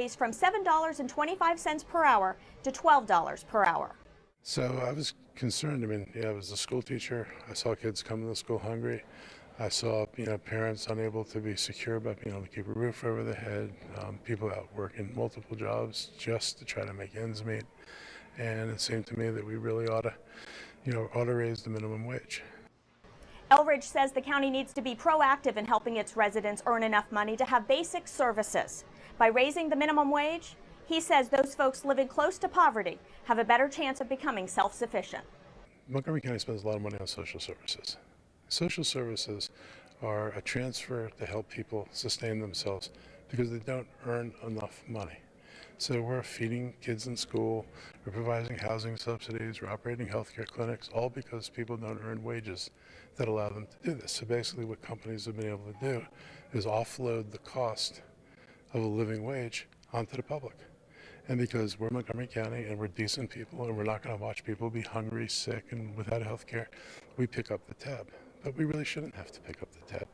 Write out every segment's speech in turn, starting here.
raised from $7.25 per hour to $12 per hour. So I was concerned. I mean, I was a school teacher. I saw kids come to school hungry. I saw, parents unable to be secure about being able to keep a roof over their head, people out working multiple jobs just to try to make ends meet. And it seemed to me that we really ought to raise the minimum wage. Elridge says the county needs to be proactive in helping its residents earn enough money to have basic services. By raising the minimum wage, he says those folks living close to poverty have a better chance of becoming self-sufficient. Montgomery County spends a lot of money on social services. Social services are a transfer to help people sustain themselves because they don't earn enough money. So we're feeding kids in school, we're providing housing subsidies, we're operating healthcare clinics, all because people don't earn wages that allow them to do this. So basically what companies have been able to do is offload the cost of a living wage onto the public. And because we're Montgomery County and we're decent people and we're not going to watch people be hungry, sick, and without health care, we pick up the tab. But we really shouldn't have to pick up the tab.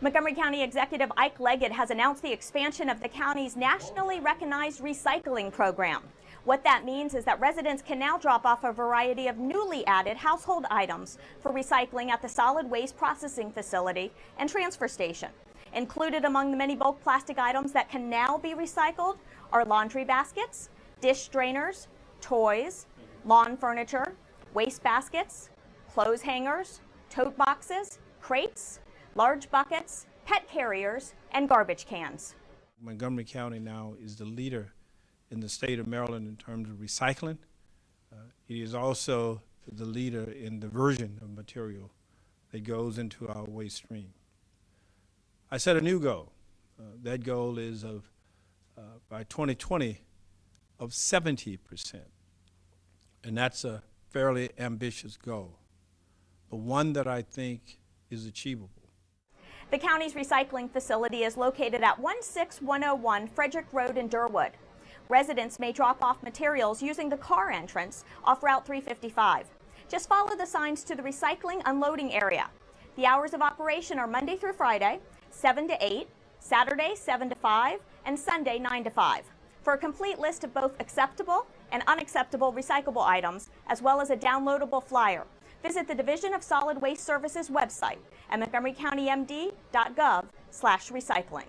Montgomery County Executive Ike Leggett has announced the expansion of the county's nationally recognized recycling program. What that means is that residents can now drop off a variety of newly added household items for recycling at the solid waste processing facility and transfer station. Included among the many bulk plastic items that can now be recycled are laundry baskets, dish strainers, toys, lawn furniture, waste baskets, clothes hangers, tote boxes, crates, large buckets, pet carriers, and garbage cans. Montgomery County now is the leader in the state of Maryland in terms of recycling. It is also the leader in diversion of material that goes into our waste stream. I set a new goal. That goal is of, by 2020, of 70%. And that's a fairly ambitious goal, but one that I think is achievable. The county's recycling facility is located at 16101 Frederick Road in Durwood. Residents may drop off materials using the car entrance off Route 355. Just follow the signs to the recycling unloading area. The hours of operation are Monday through Friday, 7 to 8, Saturday 7 to 5, and Sunday 9 to 5. For a complete list of both acceptable and unacceptable recyclable items, as well as a downloadable flyer, visit the Division of Solid Waste Services website at montgomerycountymd.gov/recycling.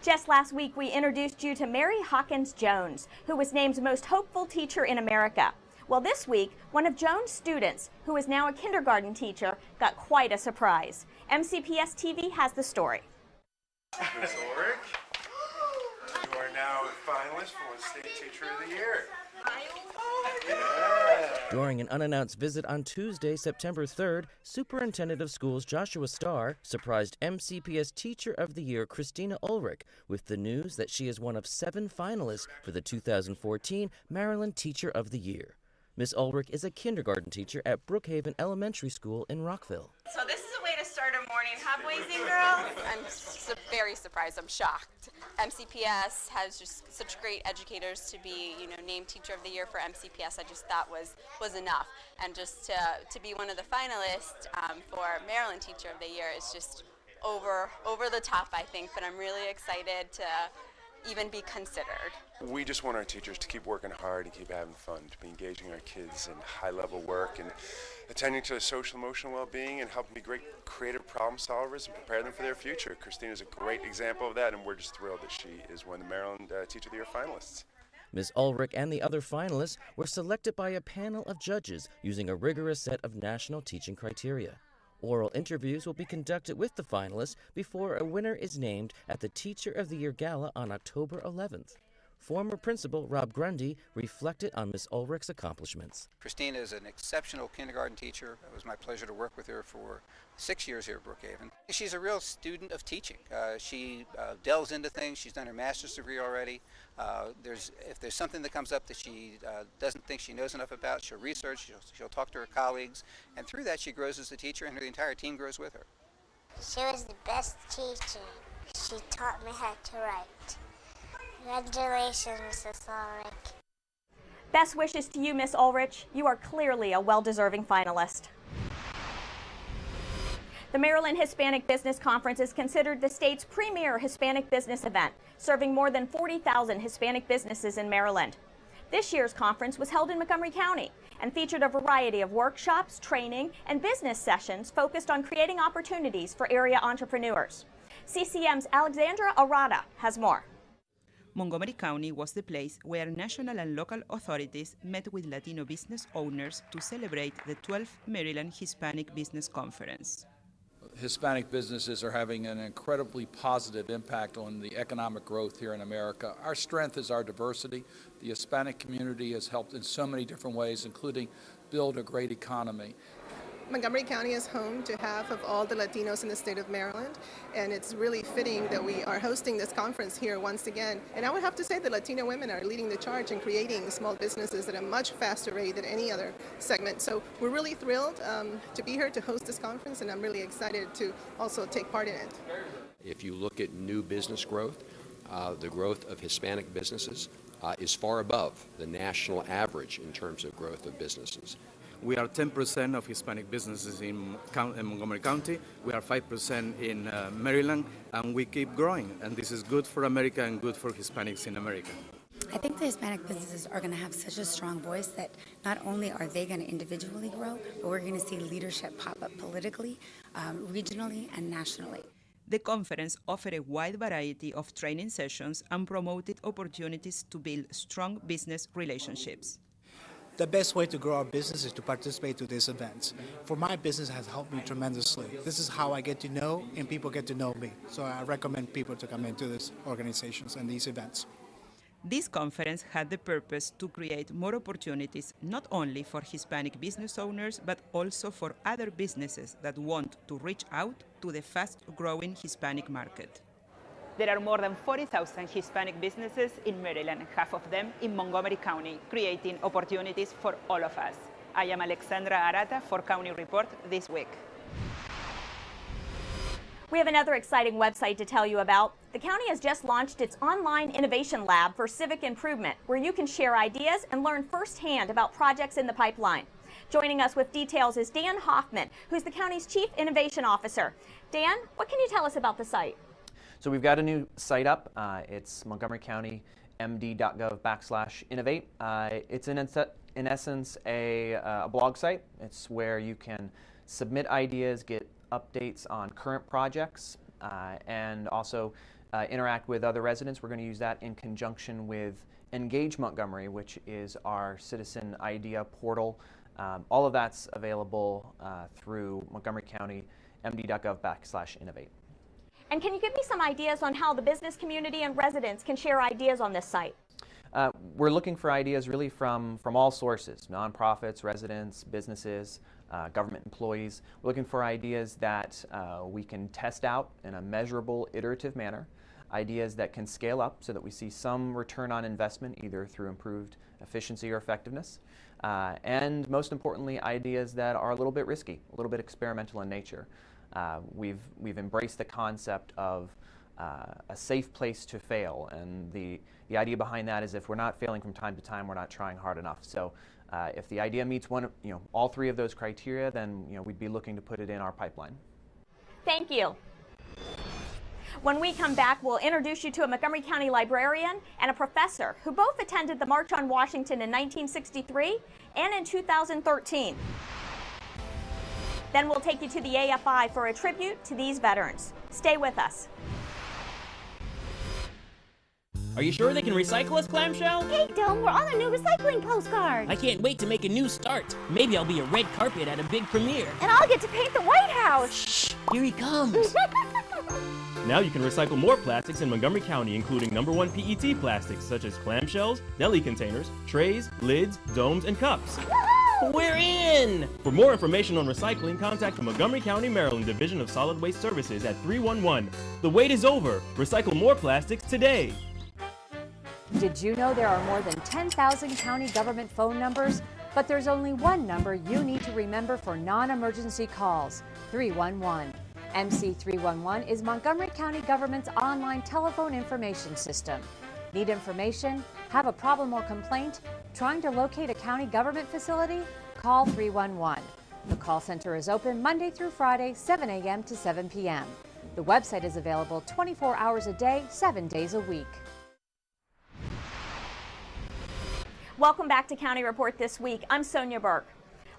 Just last week, we introduced you to Mary Hawkins Jones, who was named Most Hopeful Teacher in America. Well, this week, one of Jones' students, who is now a kindergarten teacher, got quite a surprise. MCPS TV has the story. Ms. Ulrich, you are now a finalist for State Teacher of the Year. During an unannounced visit on Tuesday, September 3rd, Superintendent of Schools Joshua Starr surprised MCPS Teacher of the Year Christina Ulrich with the news that she is one of 7 finalists for the 2014 Maryland Teacher of the Year. Ms. Ulrich is a kindergarten teacher at Brookhaven Elementary School in Rockville. So this is a way to start a morning, huh, boys and girls? I'm very surprised. I'm shocked. MCPS has just such great educators to be, named Teacher of the Year for MCPS. I just thought was enough, and just to be one of the finalists for Maryland Teacher of the Year is just over the top, I think. But I'm really excited to even be considered. We just want our teachers to keep working hard and keep having fun, to be engaging our kids in high-level work and attending to their social emotional well-being and helping be great creative problem solvers and prepare them for their future. Christina is a great example of that, and we're just thrilled that she is one of the Maryland Teacher of the Year finalists. Ms. Ulrich and the other finalists were selected by a panel of judges using a rigorous set of national teaching criteria. Oral interviews will be conducted with the finalists before a winner is named at the Teacher of the Year Gala on October 11th. Former principal Rob Grundy reflected on Ms. Ulrich's accomplishments. Christina is an exceptional kindergarten teacher. It was my pleasure to work with her for 6 years here at Brookhaven. She's a real student of teaching. She delves into things. She's done her master's degree already. If there's something that comes up that she doesn't think she knows enough about, she'll research, she'll talk to her colleagues, and through that she grows as a teacher, and the entire team grows with her. She was the best teacher. She taught me how to write. Congratulations, Ms. Ulrich. Best wishes to you, Ms. Ulrich. You are clearly a well-deserving finalist. The Maryland Hispanic Business Conference is considered the state's premier Hispanic business event, serving more than 40,000 Hispanic businesses in Maryland. This year's conference was held in Montgomery County and featured a variety of workshops, training, and business sessions focused on creating opportunities for area entrepreneurs. CCM's Alexandra Arata has more. Montgomery County was the place where national and local authorities met with Latino business owners to celebrate the 12th Maryland Hispanic Business Conference. Hispanic businesses are having an incredibly positive impact on the economic growth here in America. Our strength is our diversity. The Hispanic community has helped in so many different ways, including build a great economy. Montgomery County is home to half of all the Latinos in the state of Maryland, and it's really fitting that we are hosting this conference here once again. And I would have to say that Latino women are leading the charge in creating small businesses at a much faster rate than any other segment. So we're really thrilled to be here to host this conference, and I'm really excited to also take part in it. If you look at new business growth, the growth of Hispanic businesses is far above the national average in terms of growth of businesses. We are 10% of Hispanic businesses in Montgomery County. We are 5% in Maryland, and we keep growing. And this is good for America and good for Hispanics in America. I think the Hispanic businesses are going to have such a strong voice that not only are they going to individually grow, but we're going to see leadership pop up politically, regionally, and nationally. The conference offered a wide variety of training sessions and promoted opportunities to build strong business relationships. The best way to grow our business is to participate to these events. For my business, it has helped me tremendously. This is how I get to know and people get to know me. So I recommend people to come into these organizations and these events. This conference had the purpose to create more opportunities not only for Hispanic business owners, but also for other businesses that want to reach out to the fast-growing Hispanic market. There are more than 40,000 Hispanic businesses in Maryland, half of them in Montgomery County, creating opportunities for all of us. I am Alexandra Arata for County Report this week. We have another exciting website to tell you about. The county has just launched its online innovation lab for civic improvement, where you can share ideas and learn firsthand about projects in the pipeline. Joining us with details is Dan Hoffman, who's the county's Chief Innovation Officer. Dan, what can you tell us about the site? So we've got a new site up. It's Montgomery County md.gov/innovate. It's in essence a blog site. It's where you can submit ideas, get updates on current projects, and also interact with other residents. We're going to use that in conjunction with Engage Montgomery, which is our citizen idea portal. All of that's available through Montgomery County md.gov/innovate. And can you give me some ideas on how the business community and residents can share ideas on this site? We're looking for ideas really from all sources, nonprofits, residents, businesses, government employees. We're looking for ideas that we can test out in a measurable, iterative manner, ideas that can scale up so that we see some return on investment, either through improved efficiency or effectiveness, and most importantly, ideas that are a little bit risky, a little bit experimental in nature. We've embraced the concept of a safe place to fail, and the idea behind that is if we're not failing from time to time, we're not trying hard enough. So if the idea meets all three of those criteria, then we'd be looking to put it in our pipeline. Thank you. When we come back, we'll introduce you to a Montgomery County librarian and a professor who both attended the March on Washington in 1963 and in 2013. Then we'll take you to the AFI for a tribute to these veterans. Stay with us. Are you sure they can recycle us, Clamshell? Hey, Dome, we're on a new recycling postcard. I can't wait to make a new start. Maybe I'll be a red carpet at a big premiere. And I'll get to paint the White House. Shh, here he comes. Now you can recycle more plastics in Montgomery County, including #1 PET plastics such as clamshells, deli containers, trays, lids, domes, and cups. We're in! For more information on recycling, contact the Montgomery County, Maryland Division of Solid Waste Services at 311. The wait is over. Recycle more plastics today. Did you know there are more than 10,000 county government phone numbers? But there's only one number you need to remember for non-emergency calls, 311. MC 311 is Montgomery County government's online telephone information system. Need information? Have a problem or complaint? Trying to locate a county government facility? Call 311. The call center is open Monday through Friday, 7 a.m. to 7 p.m. The website is available 24 hours a day, 7 days a week. Welcome back to County Report This Week. I'm Sonia Burke.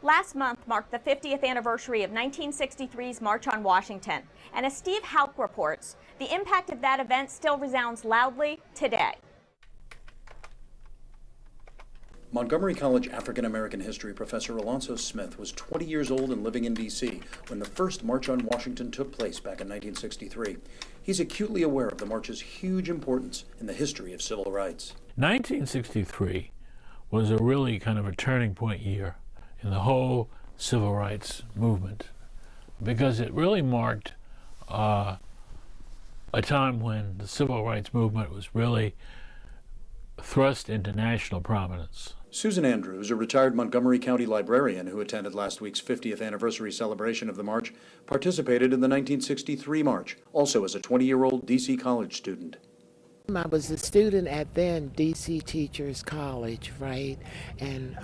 Last month marked the 50th anniversary of 1963's March on Washington. And as Steve Hauk reports, the impact of that event still resounds loudly today. Montgomery College African-American history professor Alonzo Smith was 20 years old and living in D.C. when the first March on Washington took place back in 1963. He's acutely aware of the march's huge importance in the history of civil rights. 1963 was a really kind of a turning point year in the whole civil rights movement, because it really marked a time when the civil rights movement was really thrust into national prominence. Susan Andrews, a retired Montgomery County librarian who attended last week's 50th anniversary celebration of the march, participated in the 1963 march, also as a 20-year-old D.C. college student. I was a student at then DC Teachers College, right, and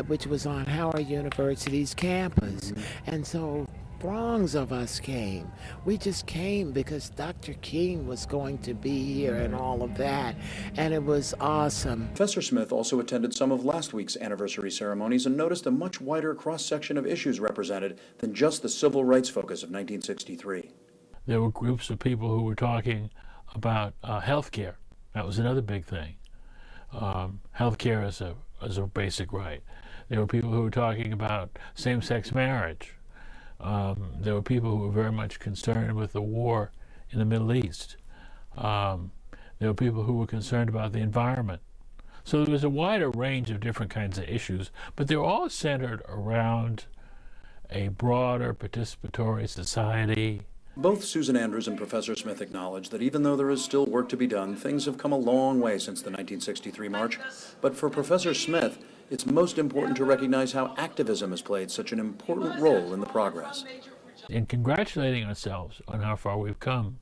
which was on Howard University's campus, and so throngs of us came. We just came because Dr. King was going to be here and all of that, and it was awesome. Professor Smith also attended some of last week's anniversary ceremonies and noticed a much wider cross-section of issues represented than just the civil rights focus of 1963. There were groups of people who were talking about health care. That was another big thing. Health care as a basic right. There were people who were talking about same-sex marriage. There were people who were very much concerned with the war in the Middle East. There were people who were concerned about the environment. So there was a wider range of different kinds of issues, but they're all centered around a broader participatory society. Both Susan Andrews and Professor Smith acknowledge that even though there is still work to be done, things have come a long way since the 1963 march. But for Professor Smith, it's most important to recognize how activism has played such an important role in the progress. In congratulating ourselves on how far we've come,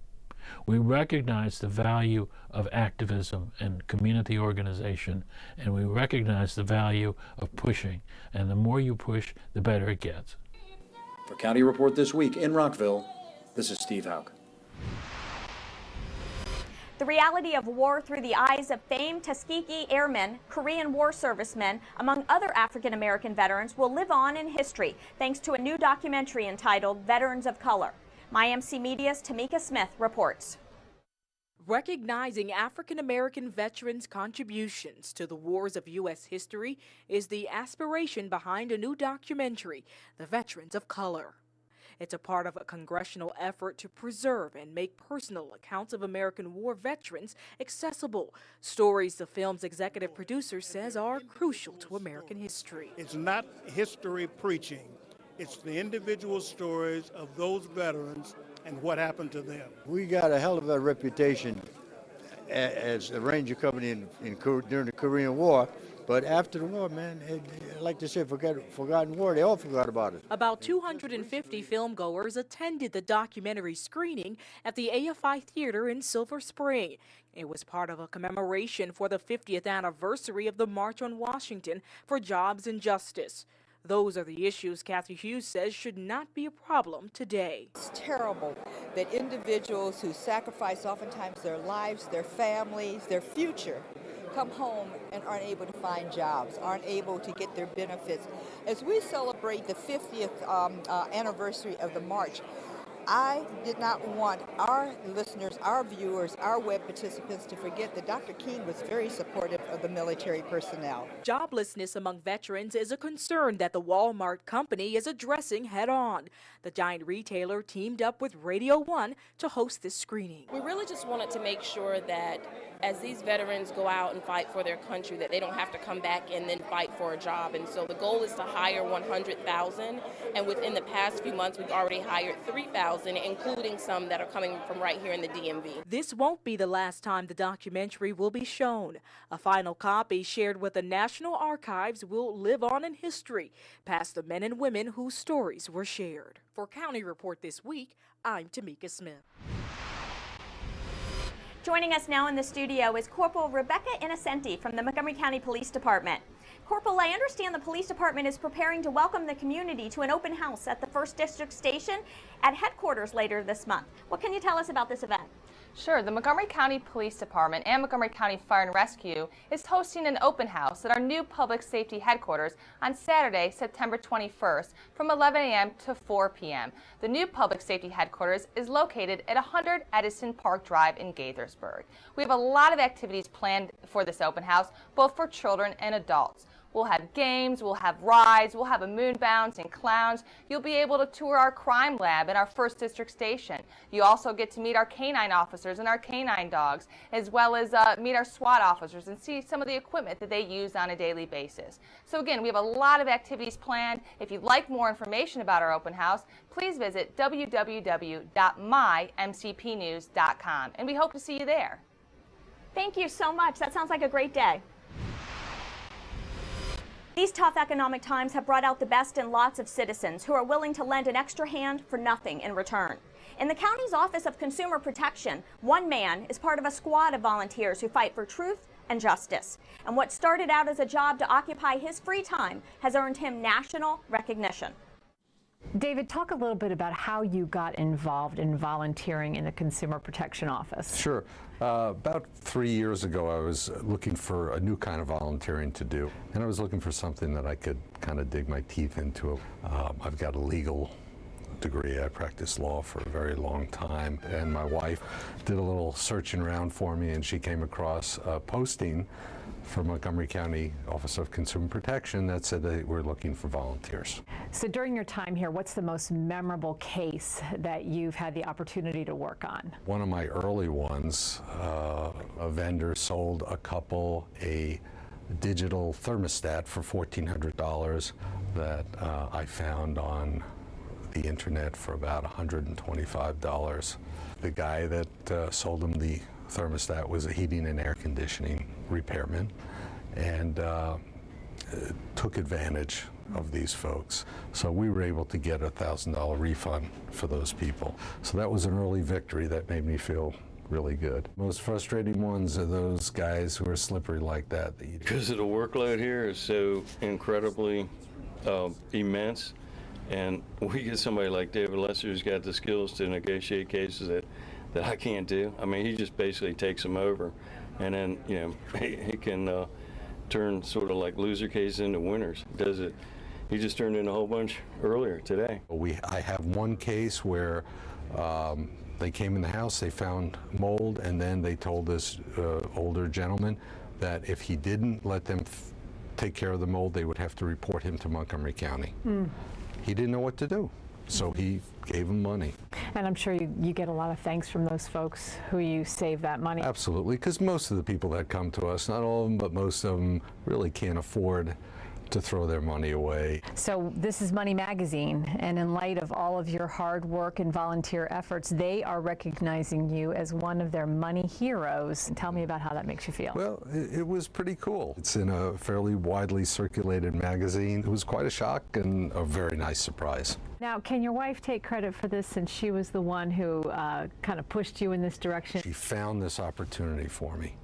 we recognize the value of activism and community organization, and we recognize the value of pushing. And the more you push, the better it gets. For County Report This Week in Rockville, this is Steve Hauk. The reality of war through the eyes of famed Tuskegee Airmen, Korean War servicemen, among other African American veterans, will live on in history thanks to a new documentary entitled Veterans of Color. MyMC Media's Tamika Smith reports. Recognizing African American veterans' contributions to the wars of U.S. history is the aspiration behind a new documentary, The Veterans of Color. It's a part of a congressional effort to preserve and make personal accounts of American war veterans accessible. Stories the film's executive producer says are crucial to American history. It's not history preaching. It's the individual stories of those veterans and what happened to them. We got a hell of a reputation as a Ranger company during the Korean War. But after the war, man, like they said, forgotten war, they all forgot about it. About 250 filmgoers attended the documentary screening at the AFI Theater in Silver Spring. It was part of a commemoration for the 50th anniversary of the March on Washington for Jobs and Justice. Those are the issues Kathy Hughes says should not be a problem today. It's terrible that individuals who sacrifice oftentimes their lives, their families, their future, come home and aren't able to find jobs, aren't able to get their benefits. As we celebrate the 50th anniversary of the march, I did not want our listeners, our viewers, our web participants to forget that Dr. King was very supportive of the military personnel. Joblessness among veterans is a concern that the Walmart company is addressing head-on. The giant retailer teamed up with Radio 1 to host this screening. We really just wanted to make sure that as these veterans go out and fight for their country, that they don't have to come back and then fight for a job. And so the goal is to hire 100,000, and within the past few months, we've already hired 3,000, including some that are coming from right here in the DMV. This won't be the last time the documentary will be shown. A final copy shared with the National Archives will live on in history, past the men and women whose stories were shared. For County Report This Week, I'm Tamika Smith. Joining us now in the studio is Corporal Rebecca Innocenti from the Montgomery County Police Department. Corporal, I understand the police department is preparing to welcome the community to an open house at the 1st District Station at headquarters later this month. What can you tell us about this event? Sure. The Montgomery County Police Department and Montgomery County Fire and Rescue is hosting an open house at our new public safety headquarters on Saturday, September 21st from 11 a.m. to 4 p.m. The new public safety headquarters is located at 100 Edison Park Drive in Gaithersburg. We have a lot of activities planned for this open house, both for children and adults. We'll have games, we'll have rides, we'll have a moon bounce and clowns. You'll be able to tour our crime lab at our 1st District Station. You also get to meet our canine officers and our canine dogs, as well as meet our SWAT officers and see some of the equipment that they use on a daily basis. So again, we have a lot of activities planned. If you'd like more information about our open house, please visit www.mymcpnews.com, and we hope to see you there. Thank you so much. That sounds like a great day. These tough economic times have brought out the best in lots of citizens who are willing to lend an extra hand for nothing in return. In the county's Office of Consumer Protection, one man is part of a squad of volunteers who fight for truth and justice. And what started out as a job to occupy his free time has earned him national recognition. David, talk a little bit about how you got involved in volunteering in the Consumer Protection Office. Sure. About 3 years ago, I was looking for a new kind of volunteering to do, and I was looking for something that I could kind of dig my teeth into. I've got a legal degree. I practiced law for a very long time, and my wife did a little searching around for me, and she came across a posting for Montgomery County Office of Consumer Protection that said they were looking for volunteers. So during your time here, what's the most memorable case that you've had the opportunity to work on? One of my early ones, a vendor sold a couple a digital thermostat for $1,400 that I found on the internet for about $125. The guy that sold them the thermostat was a heating and air conditioning repairman, and took advantage of these folks. So we were able to get a $1,000 refund for those people. So that was an early victory that made me feel really good. Most frustrating ones are those guys who are slippery like that. Because of the workload here is so incredibly immense, and we get somebody like David Lester who's got the skills to negotiate cases that I can't do. I mean, he just basically takes them over, and then, you know, he can turn sort of like loser cases into winners. Does it? He just turned in a whole bunch earlier today. I have one case where they came in the house, they found mold, and then they told this older gentleman that if he didn't let them take care of the mold, they would have to report him to Montgomery County. He didn't know what to do, so he gave them money. And I'm sure you get a lot of thanks from those folks who you save that money. Absolutely, because most of the people that come to us, not all of them, but most of them really can't afford to throw their money away. So this is Money Magazine, and in light of all of your hard work and volunteer efforts, they are recognizing you as one of their money heroes. Tell me about how that makes you feel. Well, it was pretty cool. It's in a fairly widely circulated magazine. It was quite a shock and a very nice surprise. Now, can your wife take credit for this, since she was the one who kind of pushed you in this direction? She found this opportunity for me.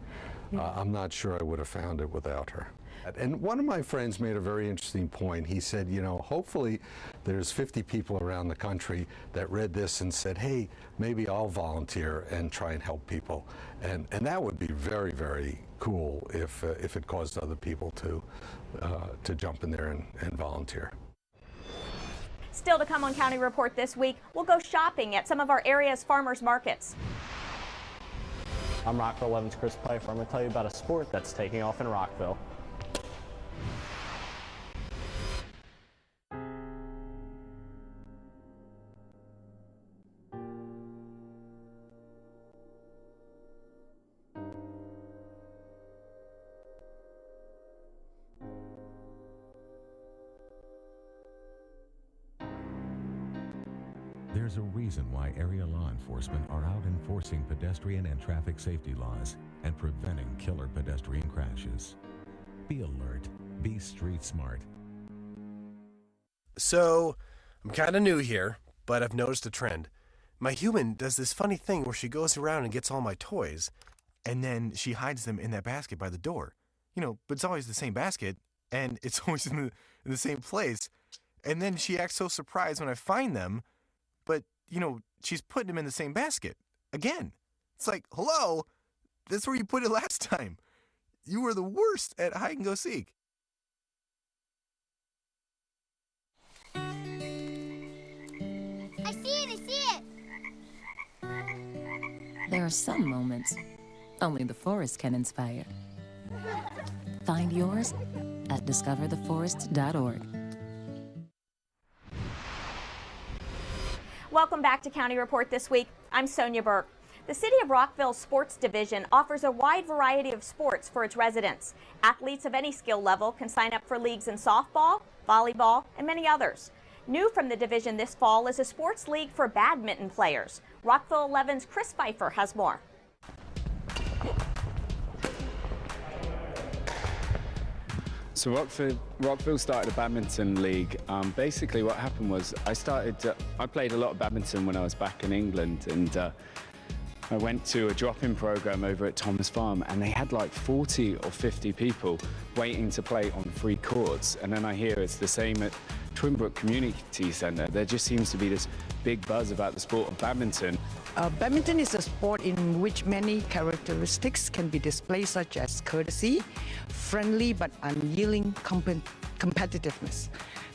I'm not sure I would have found it without her. And one of my friends made a very interesting point. He said, you know, hopefully there's 50 people around the country that read this and said, hey, maybe I'll volunteer and try and help people. And that would be very, very cool if it caused other people to jump in there and volunteer. Still to come on County Report this week, we'll go shopping at some of our area's farmers markets. I'm Rockville 11's Chris Pfeiffer. I'm going to tell you about a sport that's taking off in Rockville. There's a reason why area law enforcement are out enforcing pedestrian and traffic safety laws and preventing killer pedestrian crashes. Be alert. Be street smart. So, I'm kind of new here, but I've noticed a trend. My human does this funny thing where she goes around and gets all my toys, and then she hides them in that basket by the door. You know, but it's always the same basket, and it's always in the same place. And then she acts so surprised when I find them, but, you know, she's putting them in the same basket. Again. It's like, hello? That's where you put it last time. You were the worst at hide and go seek. I see it! I see it! There are some moments only the forest can inspire. Find yours at discovertheforest.org. Welcome back to County Report This Week. I'm Sonia Burke. The City of Rockville Sports Division offers a wide variety of sports for its residents. Athletes of any skill level can sign up for leagues in softball, volleyball, and many others. New from the division this fall is a sports league for badminton players. Rockville 11's Chris Pfeiffer has more. So Rockville started a badminton league. Basically what happened was I played a lot of badminton when I was back in England, and I went to a drop-in program over at Thomas Farm, and they had like 40 or 50 people waiting to play on 3 courts. And then I hear it's the same at Twinbrook Community Centre. There just seems to be this big buzz about the sport of badminton. Badminton is a sport in which many characteristics can be displayed, such as courtesy, friendly but unyielding competitiveness.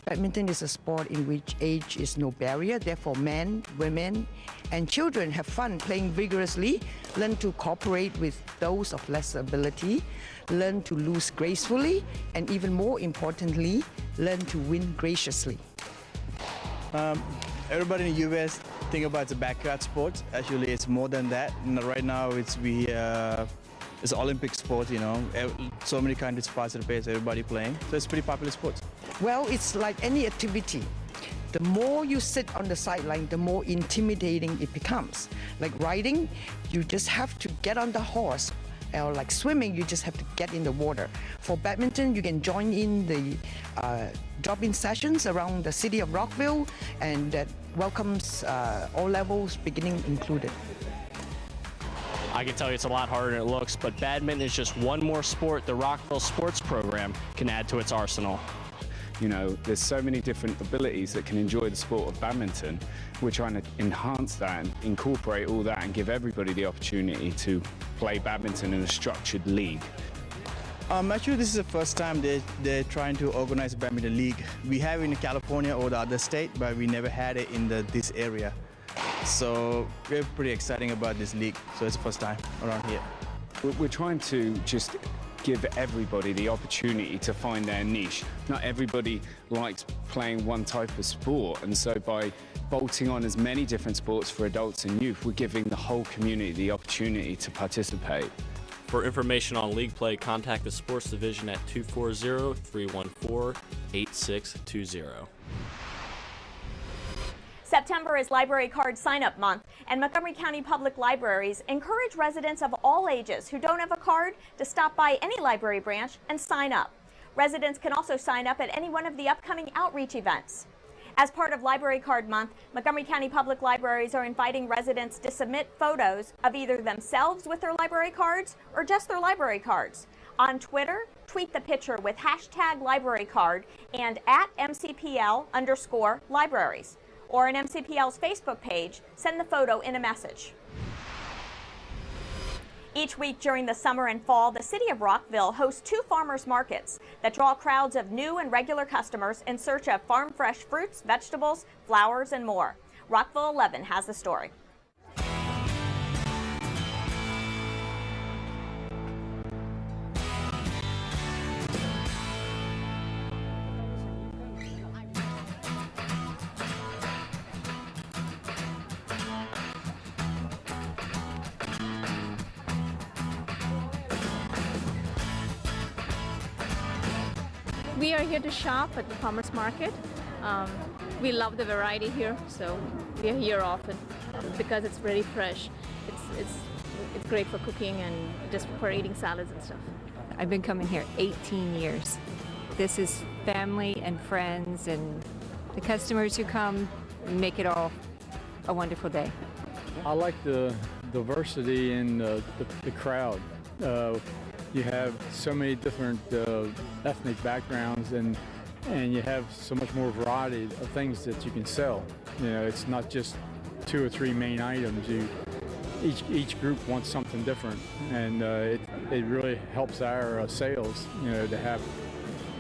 Badminton is a sport in which age is no barrier, therefore men, women, and children have fun playing vigorously, learn to cooperate with those of less ability, learn to lose gracefully, and even more importantly, learn to win graciously. Everybody in the U.S. think about it's a backyard sport. Actually, it's more than that. Right now, it's an Olympic sport. You know, so many countries participate, everybody playing. So it's a pretty popular sport. Well, it's like any activity. The more you sit on the sideline, the more intimidating it becomes. Like riding, you just have to get on the horse. Or like swimming, you just have to get in the water. For badminton, you can join in the drop-in sessions around the city of Rockville, and that welcomes all levels, beginning included. I can tell you it's a lot harder than it looks, but badminton is just one more sport the Rockville Sports program can add to its arsenal. You know, there's so many different abilities that can enjoy the sport of badminton. We're trying to enhance that and incorporate all that and give everybody the opportunity to play badminton in a structured league. Actually, this is the first time they're trying to organize a badminton league. We have it in California or the other state, but we never had it in this area. So we're pretty excited about this league. So it's the first time around here. We're trying to just give everybody the opportunity to find their niche. Not everybody likes playing one type of sport, and so by bolting on as many different sports for adults and youth, we're giving the whole community the opportunity to participate. For information on league play, contact the sports division at 240-314-8620. September is Library Card Sign-Up Month, and Montgomery County Public Libraries encourage residents of all ages who don't have a card to stop by any library branch and sign up. Residents can also sign up at any one of the upcoming outreach events. As part of Library Card Month, Montgomery County Public Libraries are inviting residents to submit photos of either themselves with their library cards or just their library cards. On Twitter, tweet the picture with #LibraryCard and @MCPL_libraries. Or on MCPL's Facebook page, send the photo in a message. Each week during the summer and fall, the City of Rockville hosts 2 farmers markets that draw crowds of new and regular customers in search of farm fresh fruits, vegetables, flowers, and more. Rockville 11 has the story. We are here to shop at the farmers market. We love the variety here, so we are here often because it's very fresh. It's great for cooking and just for eating salads and stuff. I've been coming here 18 years. This is family and friends, and the customers who come make it all a wonderful day. I like the diversity in the crowd. You have so many different ethnic backgrounds, and you have so much more variety of things that you can sell. You know, it's not just 2 or 3 main items. Each group wants something different, and it really helps our sales, you know, to have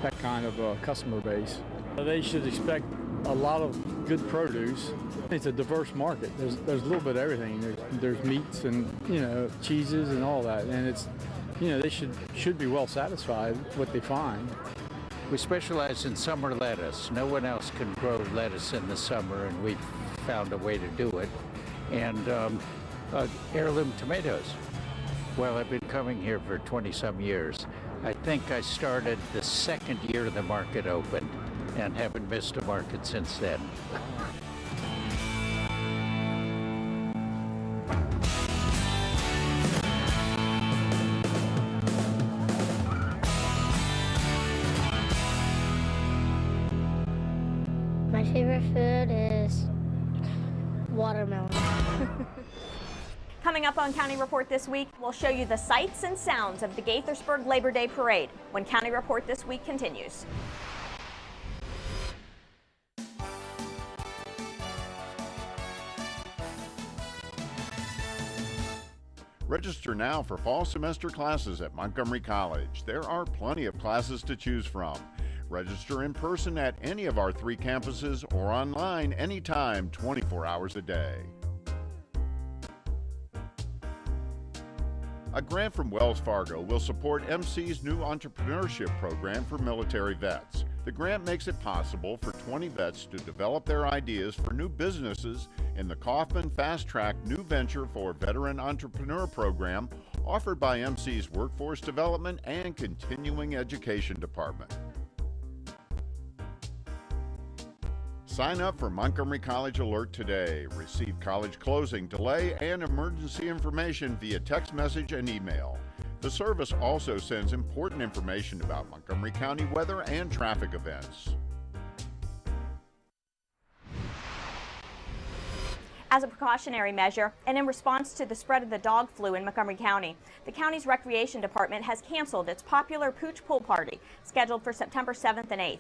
that kind of customer base. They should expect a lot of good produce. It's a diverse market. There's a little bit of everything. There's meats and, you know, cheeses and all that, and it's, you know, they should be well satisfied with what they find. We specialize in summer lettuce. No one else can grow lettuce in the summer, and we've found a way to do it. And heirloom tomatoes. Well, I've been coming here for 20-some years. I think I started the 2nd year the market opened and haven't missed a market since then. My favorite food is watermelon. Coming up on County Report this week, we'll show you the sights and sounds of the Gaithersburg Labor Day Parade when County Report this week continues. Register now for fall semester classes at Montgomery College. There are plenty of classes to choose from. Register in person at any of our 3 campuses or online anytime, 24 hours a day. A grant from Wells Fargo will support MC's new entrepreneurship program for military vets. The grant makes it possible for 20 vets to develop their ideas for new businesses in the Kauffman Fast Track New Venture for Veteran Entrepreneur program offered by MC's Workforce Development and Continuing Education Department. Sign up for Montgomery College Alert today. Receive college closing, delay, and emergency information via text message and email. The service also sends important information about Montgomery County weather and traffic events. As a precautionary measure and in response to the spread of the dog flu in Montgomery County, the county's recreation department has canceled its popular Pooch Pool Party scheduled for September 7th and 8th.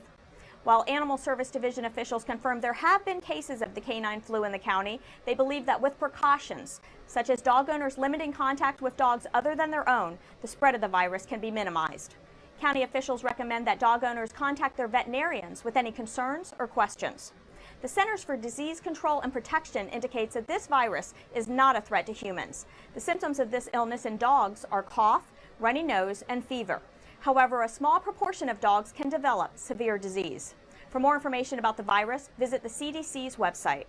While Animal Service Division officials confirmed there have been cases of the canine flu in the county, they believe that with precautions, such as dog owners limiting contact with dogs other than their own, the spread of the virus can be minimized. County officials recommend that dog owners contact their veterinarians with any concerns or questions. The Centers for Disease Control and Protection indicates that this virus is not a threat to humans. The symptoms of this illness in dogs are cough, runny nose, and fever. However, a small proportion of dogs can develop severe disease. For more information about the virus, visit the CDC's website.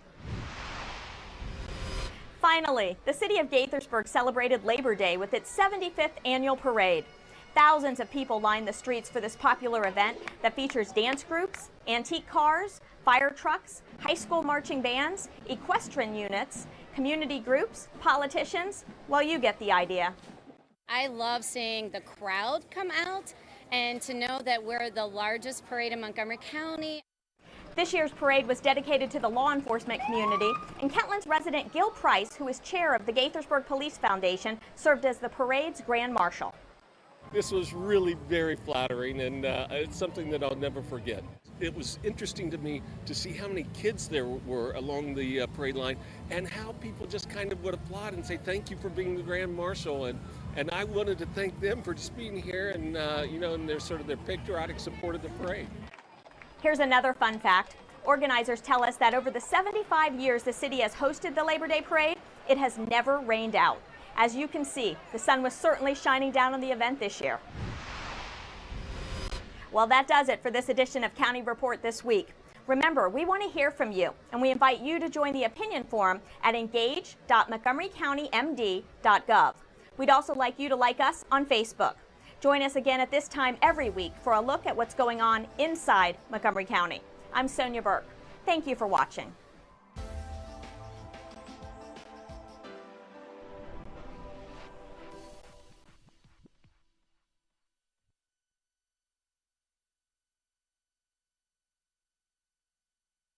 Finally, the city of Gaithersburg celebrated Labor Day with its 75th annual parade. Thousands of people lined the streets for this popular event that features dance groups, antique cars, fire trucks, high school marching bands, equestrian units, community groups, politicians. Well, you get the idea. I love seeing the crowd come out and to know that we're the largest parade in Montgomery County. This year's parade was dedicated to the law enforcement community, and Kentland's resident Gil Price, who is chair of the Gaithersburg Police Foundation, served as the parade's grand marshal. This was really very flattering, and it's something that I'll never forget. It was interesting to me to see how many kids there were along the parade line and how people just kind of would applaud and say thank you for being the grand marshal, and I wanted to thank them for just being here and and their sort of their patriotic support of the parade. Here's another fun fact. Organizers tell us that over the 75 years the city has hosted the Labor Day Parade, it has never rained out. As you can see, the sun was certainly shining down on the event this year. Well, that does it for this edition of County Report this week. Remember, we want to hear from you, and we invite you to join the opinion forum at engage.montgomerycountymd.gov. We'd also like you to like us on Facebook. Join us again at this time every week for a look at what's going on inside Montgomery County. I'm Sonia Burke. Thank you for watching.